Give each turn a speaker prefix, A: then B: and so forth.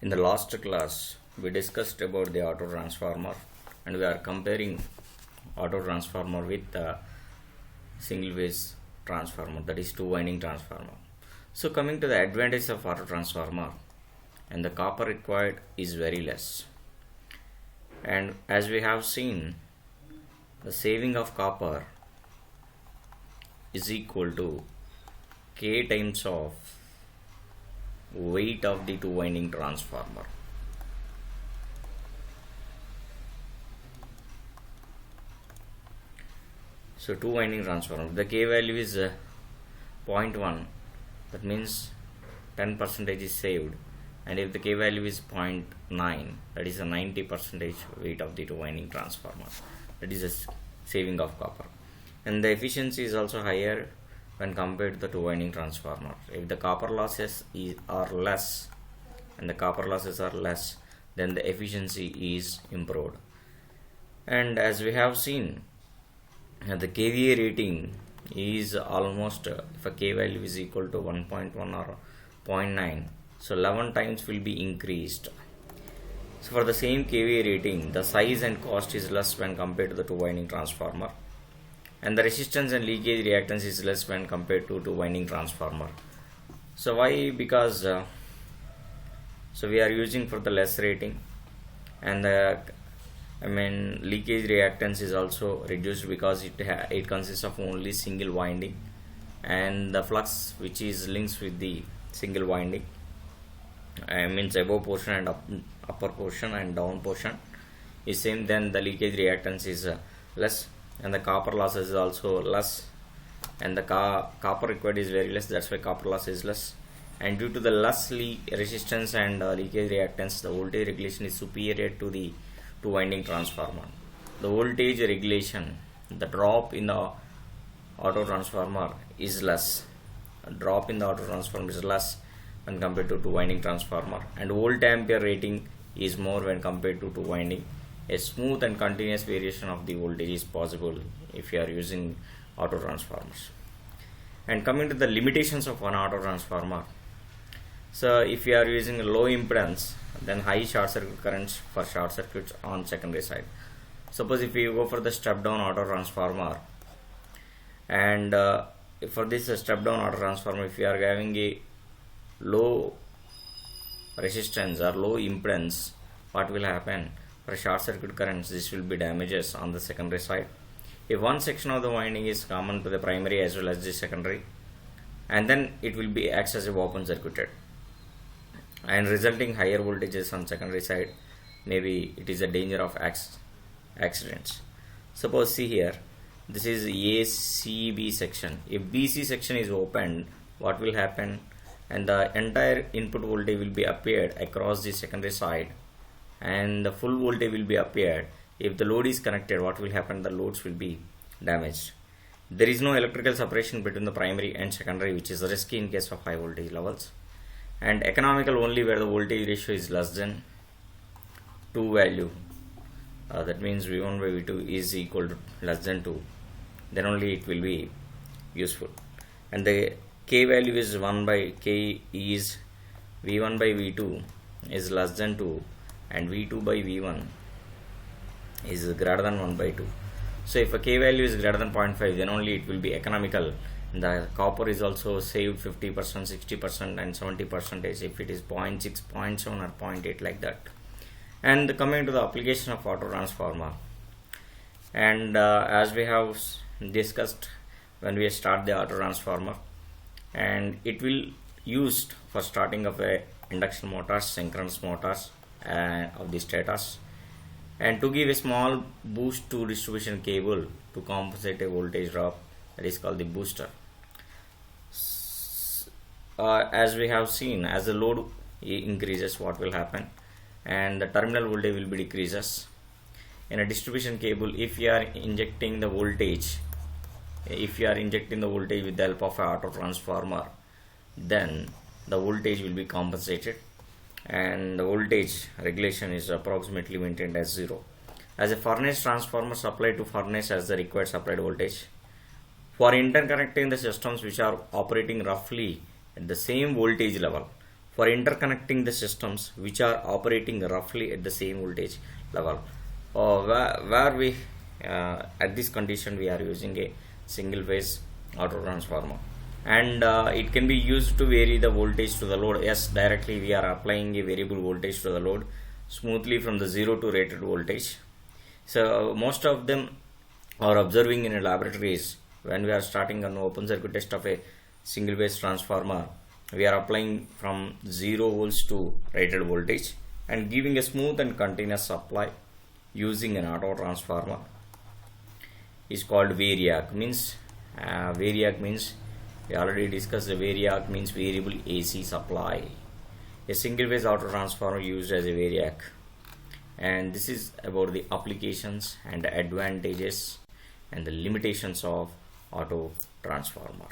A: In the last class, we discussed about the auto transformer and we are comparing auto transformer with the single phase transformer, that is two winding transformer. So coming to the advantage of auto transformer, and the copper required is very less, and as we have seen, the saving of copper is equal to K times of weight of the two winding transformer. So two winding transformer, the K value is 0.1, that means 10% is saved, and if the K value is 0.9, that is a 90% weight of the two winding transformer, that is a saving of copper. And the efficiency is also higher when compared to the two winding transformer. If the copper losses are less, and the copper losses are less, then the efficiency is improved. And as we have seen, the kVA rating is almost, if a K value is equal to 1.1 or 0.9, so 11 times will be increased. So for the same kVA rating, the size and cost is less when compared to the two winding transformer, and the resistance and leakage reactance is less when compared to two winding transformer. So why? Because so we are using for the less rating, and the leakage reactance is also reduced because it consists of only single winding, and the flux which is links with the single winding, means above portion and upper portion and down portion is same, then the leakage reactance is less, and the copper losses is also less, and the copper required is very less, that's why copper loss is less. And due to the less resistance and leakage reactance, the voltage regulation is superior to the two winding transformer. The voltage regulation, the drop in the auto transformer is less. A drop in the auto transformer is less when compared to two winding transformer, and volt ampere rating is more when compared to two winding. A smooth and continuous variation of the voltage is possible if you are using auto transformers. And coming to the limitations of an auto transformer, so if you are using low impedance, then high short circuit currents for short circuits on secondary side. Suppose if you go for the step down auto transformer, and for this step down auto transformer, if you are having a low resistance or low impedance, what will happen? For short circuit currents, this will be damages on the secondary side. If one section of the winding is common to the primary as well as the secondary, and then it will be acts as a open circuited, and resulting higher voltages on secondary side, maybe it is a danger of accidents. Suppose see here, this is ACB section. If BC section is opened, what will happen? And the entire input voltage will be appeared across the secondary side, and the full voltage will be appeared. If the load is connected, what will happen? The loads will be damaged. There is no electrical separation between the primary and secondary, which is risky in case of high voltage levels, and economical only where the voltage ratio is less than 2 value, that means V1 by V2 is equal to less than 2, then only it will be useful. And the K value is 1 by K is V1 by V2 is less than 2, and V2 by V1 is greater than 1 by 2. So if a K value is greater than 0.5, then only it will be economical. The copper is also saved 50%, 60% and 70% if it is 0.6, 0.7 or 0.8 like that. And coming to the application of auto transformer, and as we have discussed when we start the auto transformer, and it will used for starting of a induction motors, synchronous motors of the stators, and to give a small boost to distribution cable to compensate a voltage drop, that is called the booster. As we have seen, as the load increases, what will happen? And the terminal voltage will be decreases. In a distribution cable, if you are injecting the voltage, with the help of an auto transformer, then the voltage will be compensated, and the voltage regulation is approximately maintained as 0. As a furnace transformer supplied to furnace as the required supplied voltage. For interconnecting the systems which are operating roughly at the same voltage level, for interconnecting the systems which are operating roughly at the same voltage level. Where we at this condition we are using a single phase auto transformer, and it can be used to vary the voltage to the load. Yes, directly we are applying a variable voltage to the load smoothly from the 0 to rated voltage. So most of them are observing in laboratories. When we are starting an open circuit test of a single phase transformer, we are applying from 0 volts to rated voltage and giving a smooth and continuous supply using an auto transformer is called variac. Variac means, we already discussed, the variac means variable AC supply. A single phase auto transformer used as a variac. And this is about the applications and the advantages and the limitations of auto transformer.